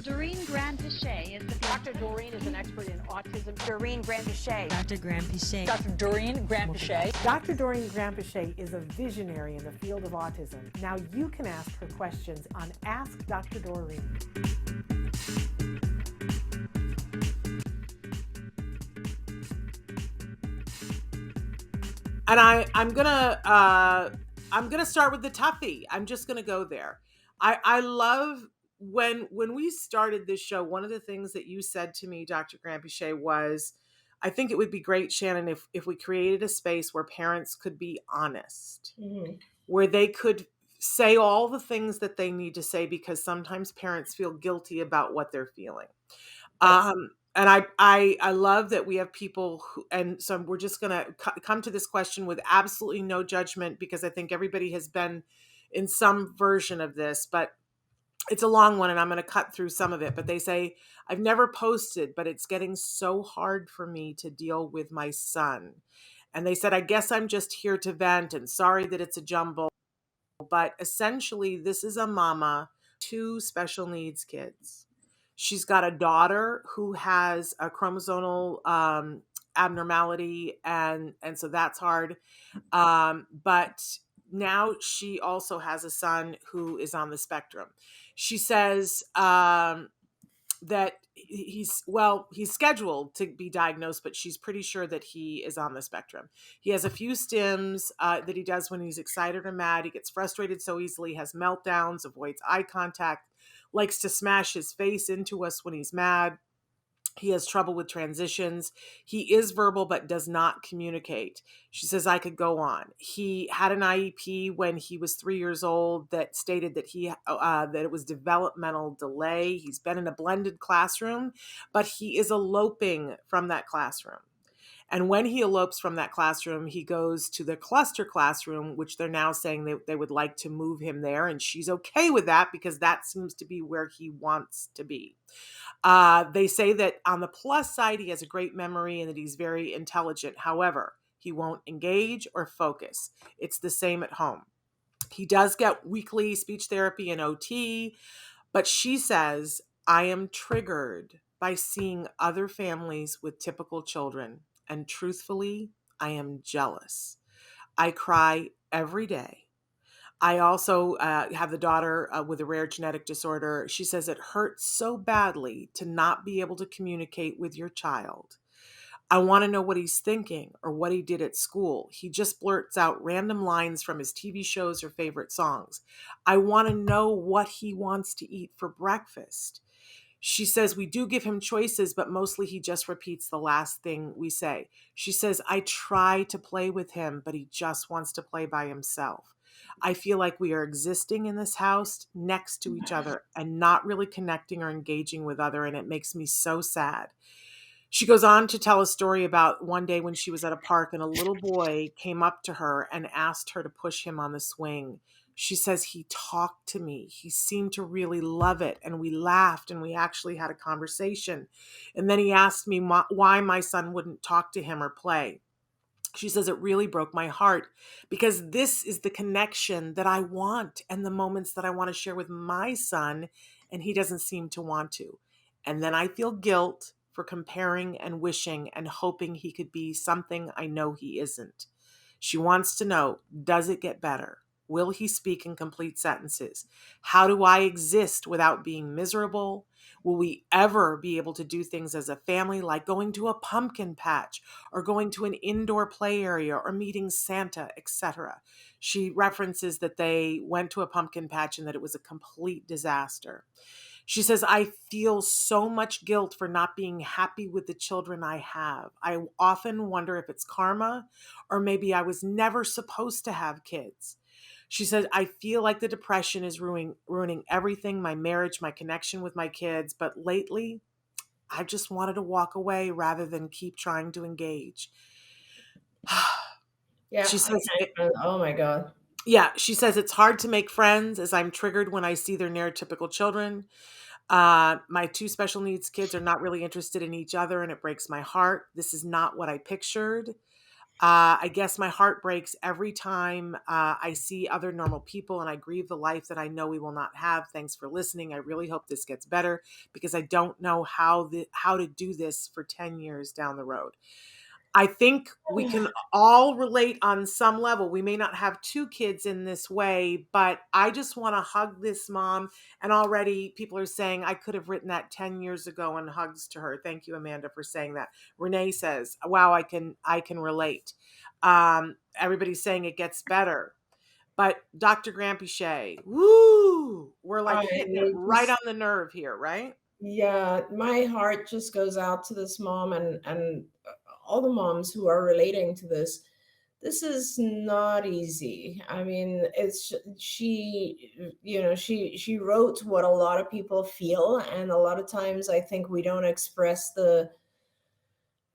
Doreen Granpeesheh is the Dr. Doreen is an expert in autism. Doreen Granpeesheh. Dr. Granpeesheh. Dr. Doreen Granpeesheh. Dr. Doreen Granpeesheh is a visionary in the field of autism. Now you can ask her questions on Ask Dr. Doreen. And I'm gonna start with the toughie. I'm just gonna go there. I love when we started this show. One of the things that you said to me, Dr. Granpeesheh, was, I think it would be great, Shannon, if we created a space where parents could be honest, where they could say all the things that they need to say, because sometimes parents feel guilty about what they're feeling. And I love that we have people who, and so we're just going to come to this question with absolutely no judgment, because I think everybody has been in some version of this, but it's a long one and I'm going to cut through some of it. But they say, I've never posted, but it's getting so hard for me to deal with my son. And they said, I guess I'm just here to vent, and sorry that it's a jumble. But essentially, this is a mama, 2 special needs kids. She's got a daughter who has a chromosomal abnormality, and so that's hard. But now she also has a son who is on the spectrum. She says that he's scheduled to be diagnosed, but she's pretty sure that he is on the spectrum. He has a few stims that he does when he's excited or mad. He gets frustrated so easily, has meltdowns, avoids eye contact, likes to smash his face into us when he's mad. He has trouble with transitions. He is verbal but does not communicate. She says, I could go on. He had an IEP when he was 3 years old that stated that that it was developmental delay. He's been in a blended classroom, but he is eloping from that classroom. And when he elopes from that classroom, he goes to the cluster classroom, which they're now saying they would like to move him there. And she's okay with that because that seems to be where he wants to be. They say that on the plus side, he has a great memory and that he's very intelligent. However, he won't engage or focus. It's the same at home. He does get weekly speech therapy and OT, but she says, I am triggered by seeing other families with typical children. And truthfully, I am jealous. I cry every day. I also have the daughter with a rare genetic disorder. She says it hurts so badly to not be able to communicate with your child. I want to know what he's thinking or what he did at school. He just blurts out random lines from his TV shows or favorite songs. I want to know what he wants to eat for breakfast. She says we do give him choices, but mostly he just repeats the last thing we say. She says, I try to play with him, but he just wants to play by himself. I feel like we are existing in this house next to each other and not really connecting or engaging with other, and it makes me so sad. She goes on to tell a story about one day when she was at a park and a little boy came up to her and asked her to push him on the swing. She says he talked to me. He seemed to really love it. And we laughed and we actually had a conversation. And then he asked me why my son wouldn't talk to him or play. She says it really broke my heart because this is the connection that I want and the moments that I want to share with my son. And he doesn't seem to want to. And then I feel guilt for comparing and wishing and hoping he could be something I know he isn't. She wants to know, does it get better? Will he speak in complete sentences? How do I exist without being miserable? Will we ever be able to do things as a family like going to a pumpkin patch or going to an indoor play area or meeting Santa, etc.? She references that they went to a pumpkin patch and that it was a complete disaster. She says, I feel so much guilt for not being happy with the children I have. I often wonder if it's karma or maybe I was never supposed to have kids. She said, I feel like the depression is ruining everything, my marriage, my connection with my kids. But lately, I just wanted to walk away rather than keep trying to engage. Yeah. She says, oh my God. Yeah, she says it's hard to make friends as I'm triggered when I see their neurotypical children. My 2 special needs kids are not really interested in each other and it breaks my heart. This is not what I pictured. I guess my heart breaks every time I see other normal people and I grieve the life that I know we will not have. Thanks for listening. I really hope this gets better because I don't know how to do this for 10 years down the road. I think we can all relate on some level. We may not have two kids in this way, but I just want to hug this mom. And already people are saying I could have written that 10 years ago, and hugs to her. Thank you, Amanda, for saying that. Renee says, wow, I can relate. Everybody's saying it gets better. But Dr. Granpeesheh, woo, we're like I hitting it mean, right on the nerve here, right? yeah, my heart just goes out to this mom and all the moms who are relating to this. This is not easy. I mean, it's she, she wrote what a lot of people feel, and a lot of times I think we don't express the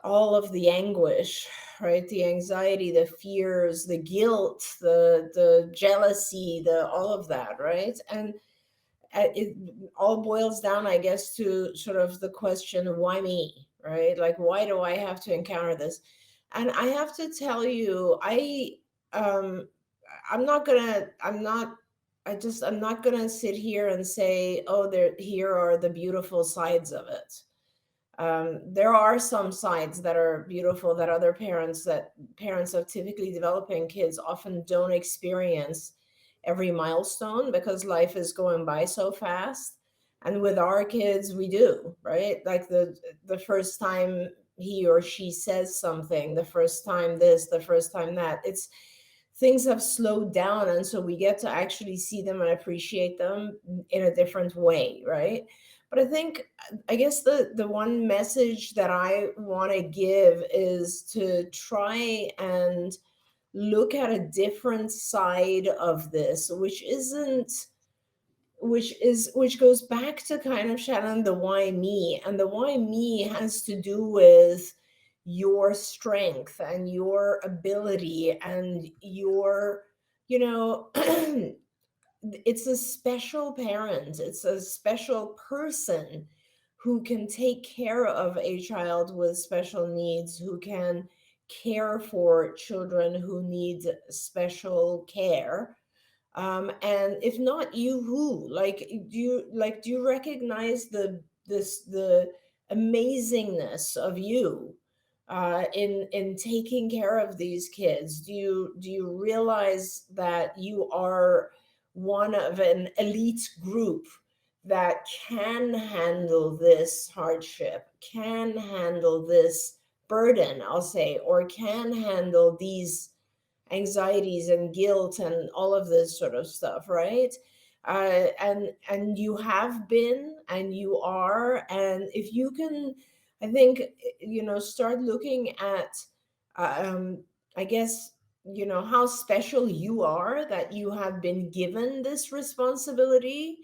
all of the anguish, right? The anxiety, the fears, the guilt, the jealousy, the all of that, right? And it all boils down, I guess, to sort of the question, why me, right? Like, why do I have to encounter this? And I have to tell you, um I'm not gonna I'm not I'm not gonna sit here and say, oh, here are the beautiful sides of it. There are some sides that are beautiful that other parents of typically developing kids often don't experience every milestone because life is going by so fast. And with our kids, we do, right? Like the first time he or she says something, the first time this, the first time that, it's things have slowed down, and so we get to actually see them and appreciate them in a different way, right? But I think, I guess the one message that I want to give is to try and look at a different side of this, which goes back to kind of, Shannon, the why me. And the why me has to do with your strength and your ability and your, you know, it's a special parent, it's a special person who can take care of a child with special needs, who can care for children who need special care. And if not you, who? Like, do you recognize the amazingness of you in taking care of these kids? Do you realize that you are one of an elite group that can handle this hardship, can handle this burden, I'll say, or can handle these anxieties and guilt and all of this sort of stuff, right? And you have been and you are, and if you can, I think, start looking at, I guess, how special you are that you have been given this responsibility,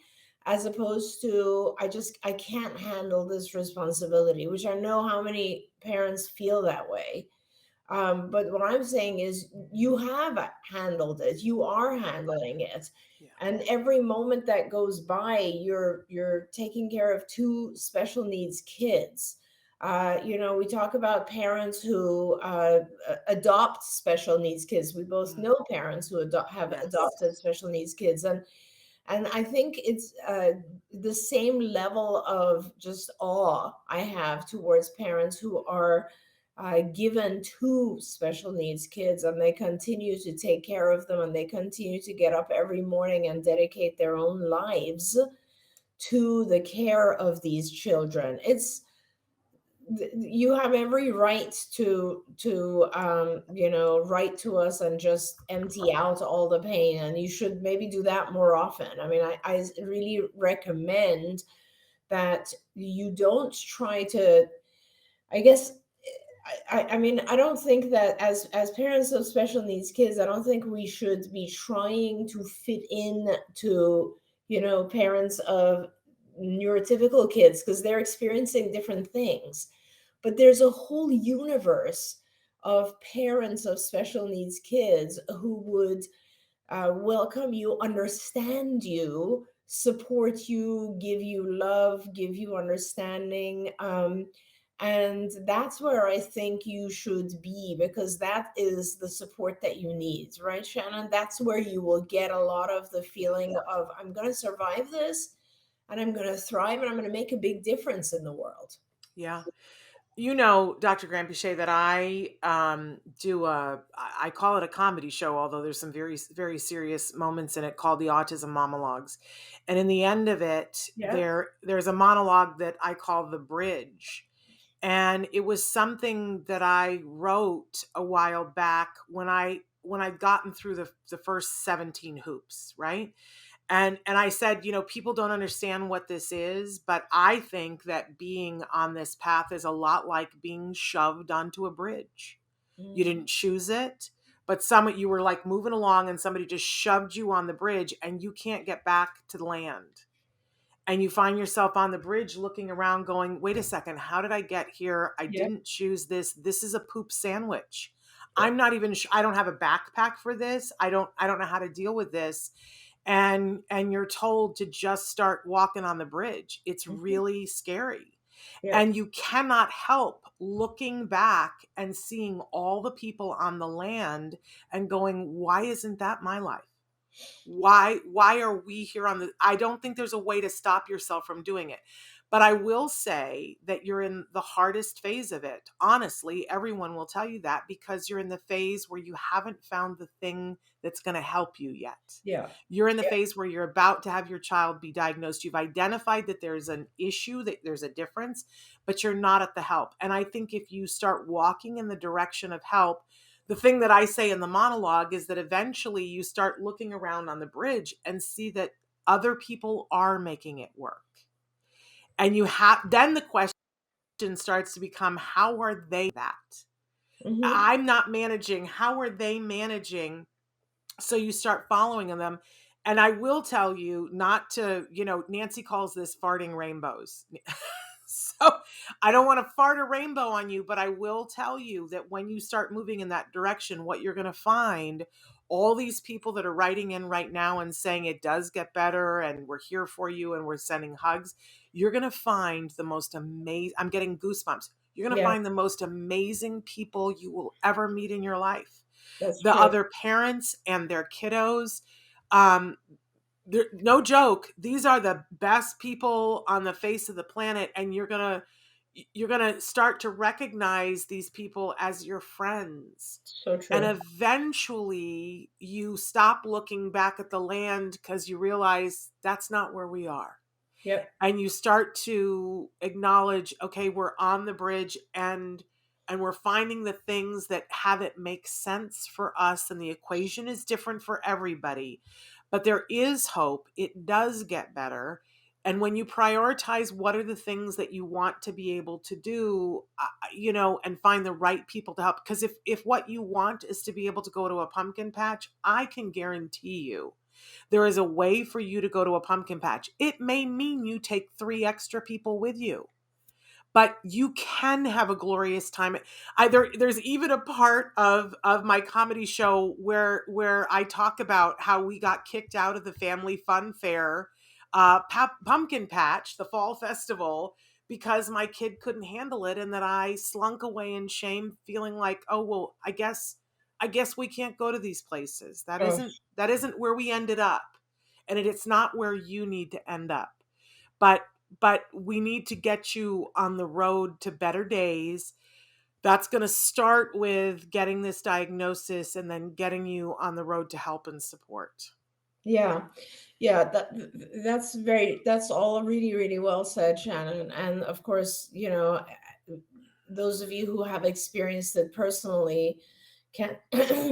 as opposed to, I can't handle this responsibility, which I know how many parents feel that way. But what I'm saying is, you have handled it. You are handling it, Yeah. and every moment that goes by, you're taking care of two special needs kids. We talk about parents who adopt special needs kids. We both know parents who have Yes. adopted special needs kids, and I think it's the same level of just awe I have towards parents who are given two special needs kids, and they continue to take care of them, and they continue to get up every morning and dedicate their own lives to the care of these children. You have every right to write to us and just empty out all the pain, and you should maybe do that more often. I mean, I really recommend that you don't try to, I guess, I mean, I don't think that as parents of special needs kids, I don't think we should be trying to fit in to, parents of neurotypical kids, because they're experiencing different things. But there's a whole universe of parents of special needs kids who would welcome you, understand you, support you, give you love, give you understanding. And that's where I think you should be, because that is the support that you need, right, Shannon? That's where you will get a lot of the feeling of, I'm going to survive this and I'm going to thrive and I'm going to make a big difference in the world. Yeah. You know, Dr. Granpeesheh, that I I call it a comedy show, although there's some very, very serious moments in it, called the Autism Monologues. And in the end of it, Yeah. there's a monologue that I call The Bridge. And it was something that I wrote a while back when I'd gotten through the first 17 hoops, right? And I said, you know, people don't understand what this is, but I think that being on this path is a lot like being shoved onto a bridge. You didn't choose it, but you were like moving along and somebody just shoved you on the bridge and you can't get back to the land. And you find yourself on the bridge looking around going, wait a second, how did I get here? I Yeah. didn't choose this. This is a poop sandwich. I'm not even I don't have a backpack for this. I don't know how to deal with this. And you're told to just start walking on the bridge. It's really scary. Yeah. And you cannot help looking back and seeing all the people on the land and going, why isn't that my life? Why are we here on the I don't think there's a way to stop yourself from doing it. But I will say that you're in the hardest phase of it. Honestly, everyone will tell you that, because you're in the phase where you haven't found the thing that's going to help you yet. Yeah. You're in the phase where you're about to have your child be diagnosed. You've identified that there's an issue, that there's a difference, but you're not at the help. And I think if you start walking in the direction of help, the thing that I say in the monologue is that eventually you start looking around on the bridge and see that other people are making it work. And then the question starts to become, how are they that? I'm not managing. How are they managing? So you start following them. And I will tell you, not to, Nancy calls this farting rainbows. So I don't want to fart a rainbow on you, but I will tell you that when you start moving in that direction, what you're going to find, all these people that are writing in right now and saying it does get better and we're here for you and we're sending hugs, you're going to find the most amazing, I'm getting goosebumps. You're going to find the most amazing people you will ever meet in your life. That's the true. Other parents and their kiddos. No joke, these are the best people on the face of the planet, and you're gonna start to recognize these people as your friends. So true. And eventually you stop looking back at the land because you realize that's not where we are. Yep. And you start to acknowledge, okay, we're on the bridge, and we're finding the things that have it make sense for us, and the equation is different for everybody. But there is hope. It does get better. And when you prioritize what are the things that you want to be able to do, and find the right people to help. Because if what you want is to be able to go to a pumpkin patch, I can guarantee you there is a way for you to go to a pumpkin patch. It may mean you take 3 extra people with you, but you can have a glorious time. There's even a part of my comedy show where I talk about how we got kicked out of the Family Fun Fair pumpkin patch, the fall festival, because my kid couldn't handle it, and that I slunk away in shame, feeling like, oh well, I guess we can't go to these places. That isn't where we ended up, and it's not where you need to end up. But we need to get you on the road to better days. That's going to start with getting this diagnosis and then getting you on the road to help and support. Yeah. That's all really, really well said, Shannon. And of course, those of you who have experienced it personally can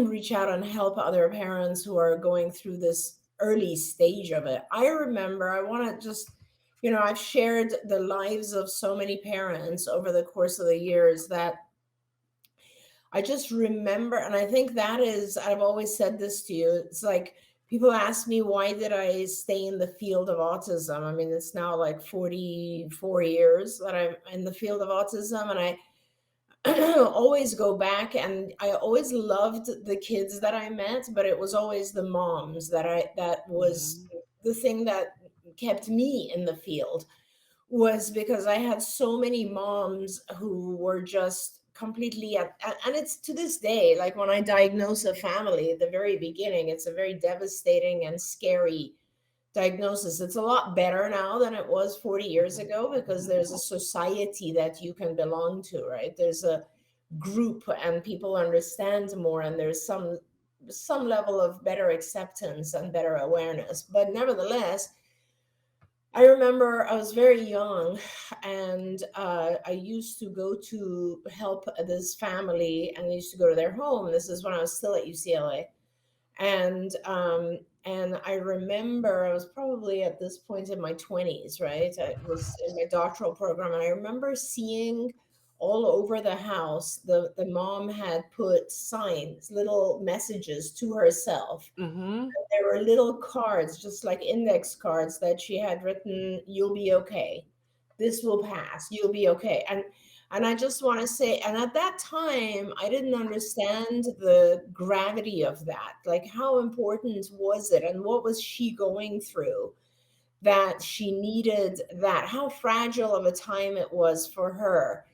reach out and help other parents who are going through this early stage of it. I remember, I want to just, I've shared the lives of so many parents over the course of the years that I just remember, and I think that is, I've always said this to you, it's like, people ask me, why did I stay in the field of autism? I mean, it's now like 44 years that I'm in the field of autism, and I always go back, and I always loved the kids that I met, but it was always the moms that was the thing that kept me in the field. was because I had so many moms who were just completely and it's to this day, like when I diagnose a family at the very beginning, it's a very devastating and scary diagnosis. It's a lot better now than it was 40 years ago because there's a society that you can belong to, right? There's a group and people understand more, and there's some level of better acceptance and better awareness. But nevertheless, I remember I was very young, and I used to go to help this family, and I used to go to their home. This is when I was still at UCLA, and I remember I was probably at this point in my 20s, right? I was in my doctoral program, and I remember seeing all over the house the mom had put signs, little messages to herself. Mm-hmm. There were little cards, just like index cards, that she had written, "You'll be okay. This will pass. You'll be okay." And I just want to say, and at that time, I didn't understand the gravity of that. Like, how important was it, and what was she going through that she needed that? How fragile of a time it was for her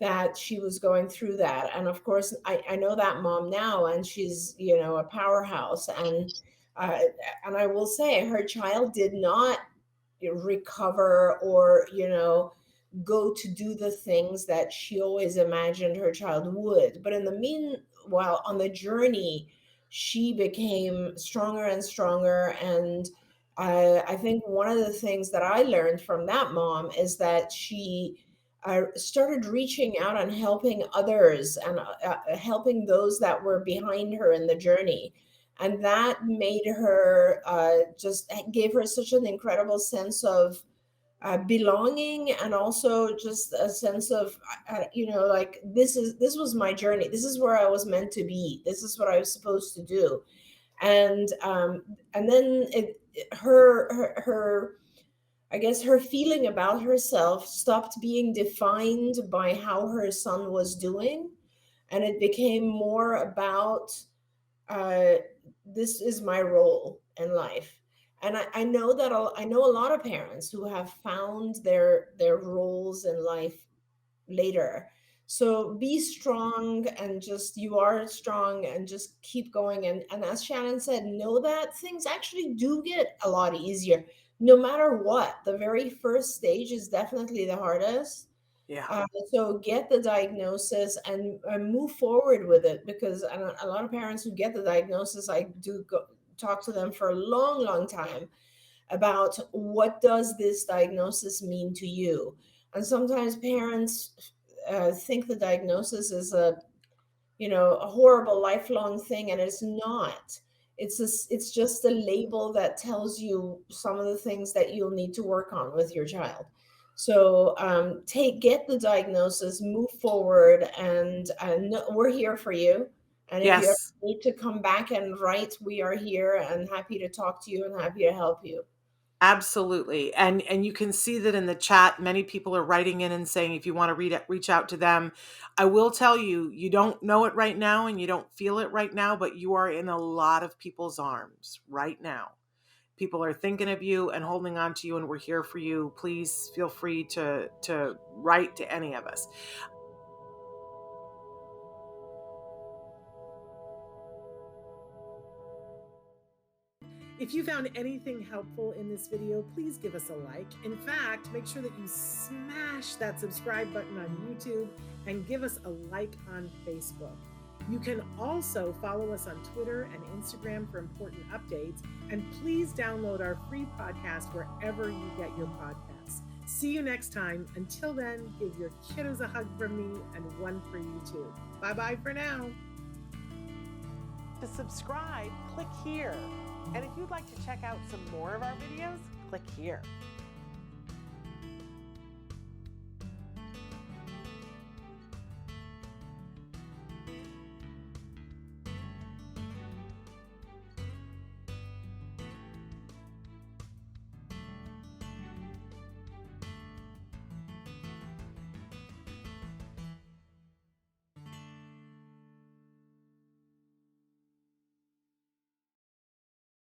that she was going through that. And of course, I know that mom now, and she's, a powerhouse. Uh, and I will say her child did not recover or, go to do the things that she always imagined her child would. But in the meanwhile, on the journey, she became stronger and stronger. And I think one of the things that I learned from that mom is that she started reaching out and helping others, and helping those that were behind her in the journey. And that made her just gave her such an incredible sense of belonging, and also just a sense of like, this was my journey, this is where I was meant to be, this is what I was supposed to do. And then her I guess her feeling about herself stopped being defined by how her son was doing, and it became more about uh, this is my role in life. And I know that I know a lot of parents who have found their roles in life later. So be strong, and just, you are strong, and just keep going. And as Shannon said, know that things actually do get a lot easier no matter what. The very first stage is definitely the hardest. Yeah. So get the diagnosis, and move forward with it, because a lot of parents who get the diagnosis, I do talk to them for a long, long time about, what does this diagnosis mean to you? And sometimes parents think the diagnosis is a horrible lifelong thing, and it's not. It's just a label that tells you some of the things that you'll need to work on with your child. So get the diagnosis, move forward, and we're here for you. And if you ever Yes. need to come back and write, we are here and happy to talk to you and happy to help you. Absolutely. And you can see that in the chat, many people are writing in and saying, if you want to reach out to them. I will tell you, you don't know it right now and you don't feel it right now, but you are in a lot of people's arms right now. People are thinking of you and holding on to you, and we're here for you. Please feel free to write to any of us. If you found anything helpful in this video, please give us a like. In fact, make sure that you smash that subscribe button on YouTube and give us a like on Facebook. You can also follow us on Twitter and Instagram for important updates. And please download our free podcast wherever you get your podcasts. See you next time. Until then, give your kiddos a hug from me, and one for you too. Bye-bye for now. To subscribe, click here. And if you'd like to check out some more of our videos, click here.